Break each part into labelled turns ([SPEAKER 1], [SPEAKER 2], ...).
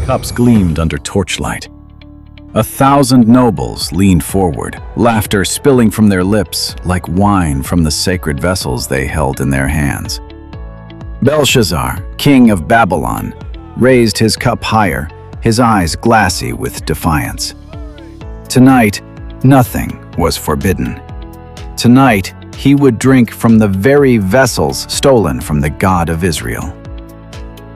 [SPEAKER 1] Cups gleamed under torchlight. 1,000 nobles leaned forward, laughter spilling from their lips like wine from the sacred vessels they held in their hands. Belshazzar, king of Babylon, raised his cup higher, his eyes glassy with defiance. Tonight, nothing was forbidden. Tonight, he would drink from the very vessels stolen from the God of Israel.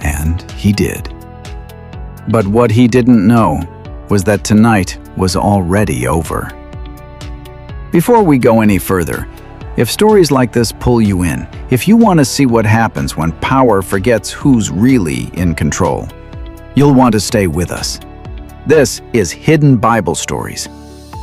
[SPEAKER 1] And he did. But what he didn't know was that tonight was already over. Before we go any further, if stories like this pull you in, if you want to see what happens when power forgets who's really in control, you'll want to stay with us. This is Hidden Bible Stories,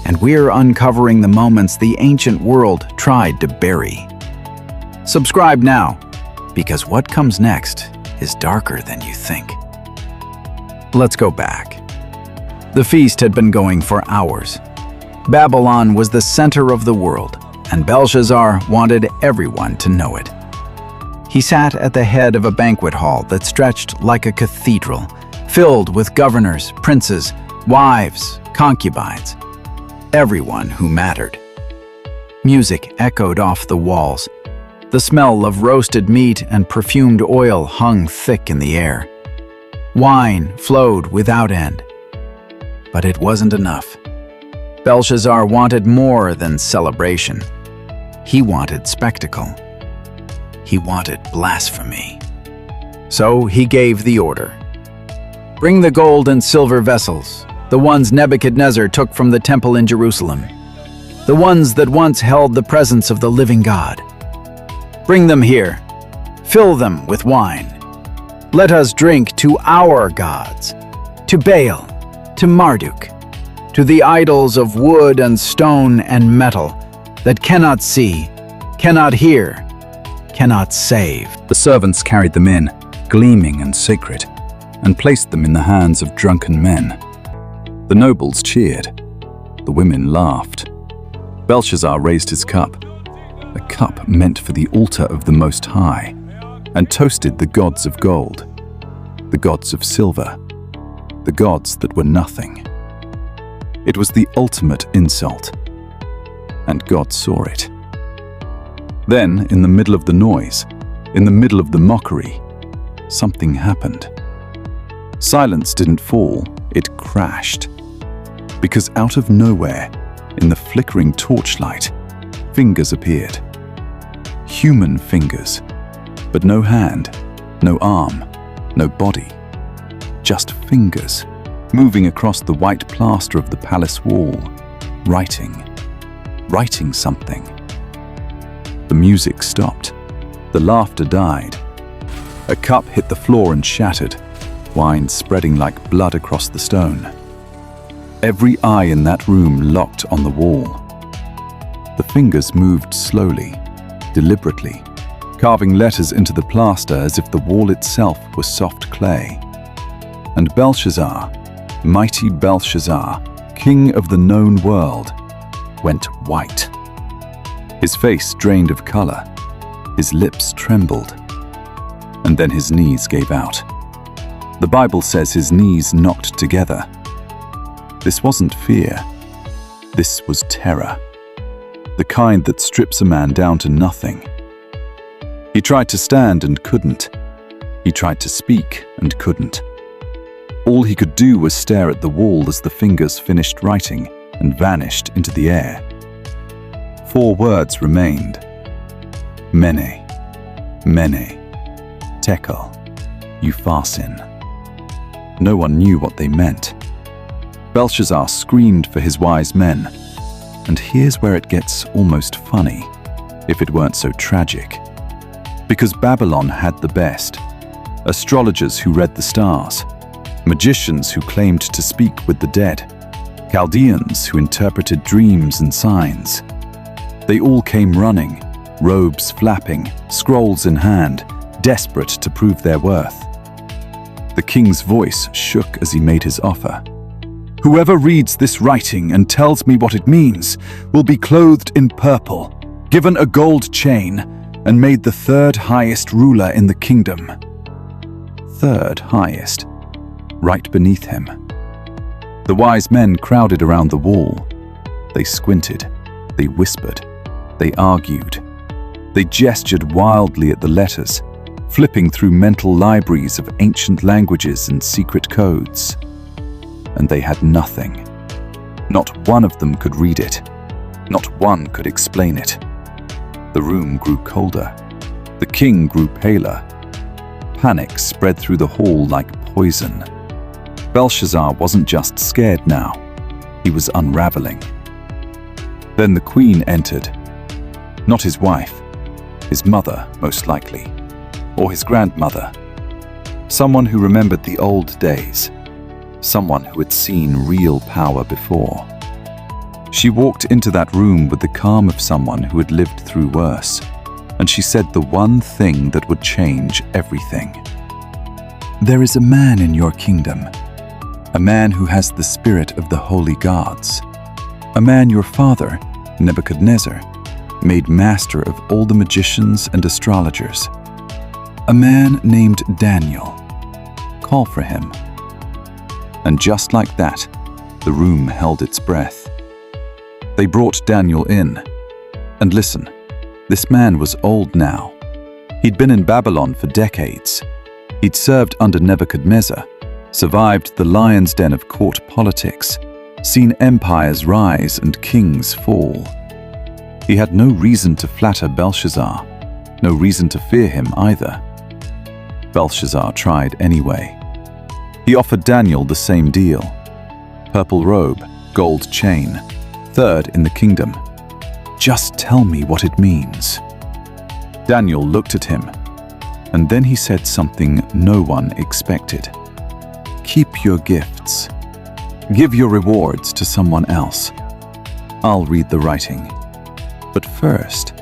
[SPEAKER 1] and we're uncovering the moments the ancient world tried to bury. Subscribe now, because what comes next is darker than you think. Let's go back. The feast had been going for hours. Babylon was the center of the world, and Belshazzar wanted everyone to know it. He sat at the head of a banquet hall that stretched like a cathedral, filled with governors, princes, wives, concubines, everyone who mattered. Music echoed off the walls. The smell of roasted meat and perfumed oil hung thick in the air. Wine flowed without end. But it wasn't enough. Belshazzar wanted more than celebration. He wanted spectacle. He wanted blasphemy. So he gave the order. Bring the gold and silver vessels, the ones Nebuchadnezzar took from the temple in Jerusalem, the ones that once held the presence of the living God. Bring them here. Fill them with wine. Let us drink to our gods, to Baal, to Marduk, to the idols of wood and stone and metal that cannot see, cannot hear, cannot save.
[SPEAKER 2] The servants carried them in, gleaming and sacred, and placed them in the hands of drunken men. The nobles cheered. The women laughed. Belshazzar raised his cup, a cup meant for the altar of the Most High, and toasted the gods of gold, the gods of silver, the gods that were nothing. It was the ultimate insult, and God saw it. Then, in the middle of the noise, in the middle of the mockery, something happened. Silence didn't fall, it crashed. Because out of nowhere, in the flickering torchlight, fingers appeared. Human fingers, but no hand, no arm, no body. Just fingers, moving across the white plaster of the palace wall, writing something. The music stopped. The laughter died. A cup hit the floor and shattered, wine spreading like blood across the stone. Every eye in that room locked on the wall. The fingers moved slowly, deliberately, carving letters into the plaster as if the wall itself was soft clay. And Belshazzar, mighty Belshazzar, king of the known world, went white. His face drained of color, his lips trembled, and then his knees gave out. The Bible says his knees knocked together. This wasn't fear. This was terror. The kind that strips a man down to nothing. He tried to stand and couldn't. He tried to speak and couldn't. All he could do was stare at the wall as the fingers finished writing and vanished into the air. 4 words remained. Mene, Mene, Tekel, Upharsin. No one knew what they meant. Belshazzar screamed for his wise men. And here's where it gets almost funny, if it weren't so tragic. Because Babylon had the best. Astrologers who read the stars, magicians who claimed to speak with the dead, Chaldeans who interpreted dreams and signs. They all came running, robes flapping, scrolls in hand, desperate to prove their worth. The king's voice shook as he made his offer. Whoever reads this writing and tells me what it means will be clothed in purple, given a gold chain, and made the 3rd highest ruler in the kingdom. 3rd highest. right beneath him. The wise men crowded around the wall. They squinted, they whispered, they argued. They gestured wildly at the letters, flipping through mental libraries of ancient languages and secret codes. And they had nothing. Not one of them could read it. Not one could explain it. The room grew colder. The king grew paler. Panic spread through the hall like poison. Belshazzar wasn't just scared now. He was unraveling. Then the queen entered. Not his wife. His mother, most likely. Or his grandmother. Someone who remembered the old days. Someone who had seen real power before. She walked into that room with the calm of someone who had lived through worse, and she said the one thing that would change everything. There is a man in your kingdom, a man who has the spirit of the holy gods, a man your father, Nebuchadnezzar, made master of all the magicians and astrologers, a man named Daniel. Call for him. And just like that, the room held its breath. They brought Daniel in. And listen, this man was old now. He'd been in Babylon for decades. He'd served under Nebuchadnezzar, survived the lion's den of court politics, seen empires rise and kings fall. He had no reason to flatter Belshazzar, no reason to fear him either. Belshazzar tried anyway. He offered Daniel the same deal. Purple robe, gold chain, third in the kingdom. Just tell me what it means. Daniel looked at him, and then he said something no one expected. Keep your gifts. Give your rewards to someone else. I'll read the writing. But first,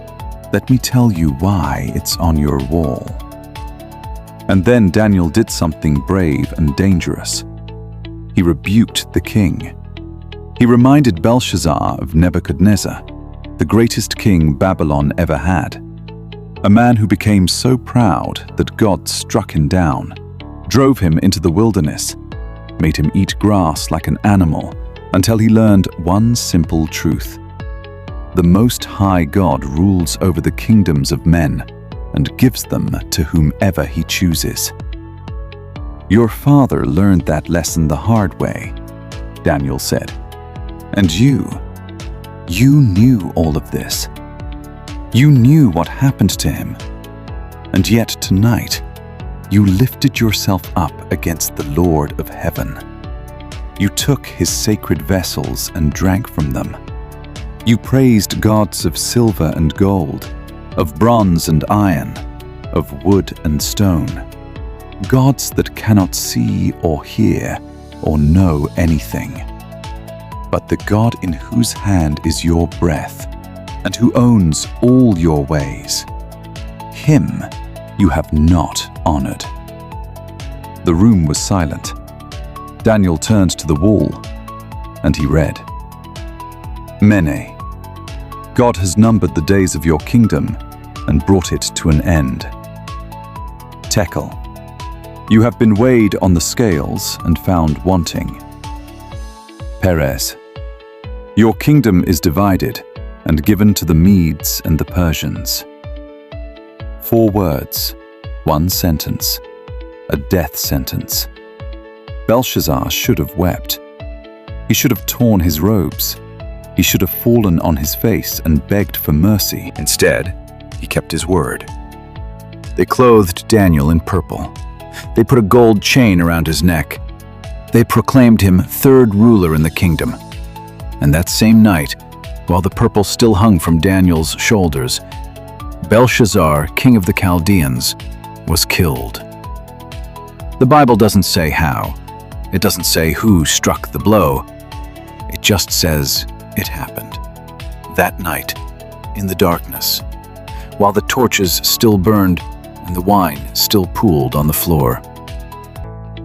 [SPEAKER 2] let me tell you why it's on your wall. And then Daniel did something brave and dangerous. He rebuked the king. He reminded Belshazzar of Nebuchadnezzar, the greatest king Babylon ever had. A man who became so proud that God struck him down, drove him into the wilderness, made him eat grass like an animal until he learned one simple truth. The Most High God rules over the kingdoms of men and gives them to whomever he chooses. Your father learned that lesson the hard way, Daniel said. And you knew all of this. You knew what happened to him. And yet tonight, you lifted yourself up against the Lord of heaven. You took his sacred vessels and drank from them. You praised gods of silver and gold, of bronze and iron, of wood and stone, gods that cannot see or hear or know anything. But the God in whose hand is your breath and who owns all your ways, him you have not honored. The room was silent. Daniel turned to the wall and he read, Mene, God has numbered the days of your kingdom and brought it to an end. Tekel, you have been weighed on the scales and found wanting. Peres, your kingdom is divided and given to the Medes and the Persians. 4 words, 1 sentence, a death sentence. Belshazzar should have wept. He should have torn his robes. He should have fallen on his face and begged for mercy.
[SPEAKER 1] Instead, he kept his word. They clothed Daniel in purple. They put a gold chain around his neck. They proclaimed him third ruler in the kingdom. And that same night, while the purple still hung from Daniel's shoulders, Belshazzar, king of the Chaldeans, was killed. The Bible doesn't say how. It doesn't say who struck the blow. It just says it happened. That night, in the darkness, while the torches still burned and the wine still pooled on the floor.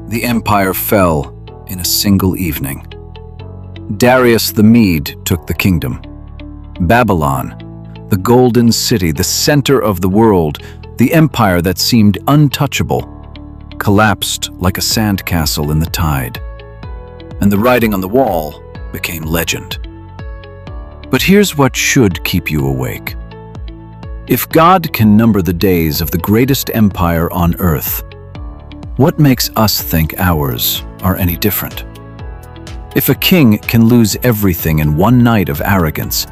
[SPEAKER 1] The empire fell in a single evening. Darius the Mede took the kingdom. Babylon, the golden city, the center of the world, the empire that seemed untouchable, collapsed like a sandcastle in the tide, and the writing on the wall became legend. But here's what should keep you awake. If God can number the days of the greatest empire on earth, what makes us think ours are any different? If a king can lose everything in one night of arrogance,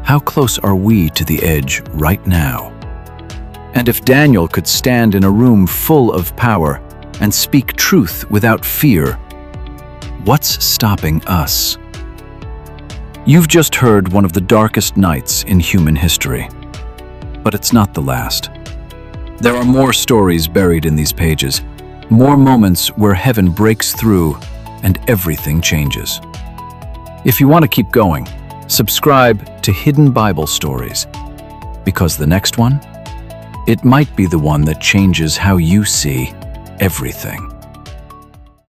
[SPEAKER 1] how close are we to the edge right now? And if Daniel could stand in a room full of power and speak truth without fear, what's stopping us? You've just heard one of the darkest nights in human history. But it's not the last. There are more stories buried in these pages, more moments where heaven breaks through and everything changes. If you want to keep going, subscribe to Hidden Bible Stories, because the next one, it might be the one that changes how you see everything.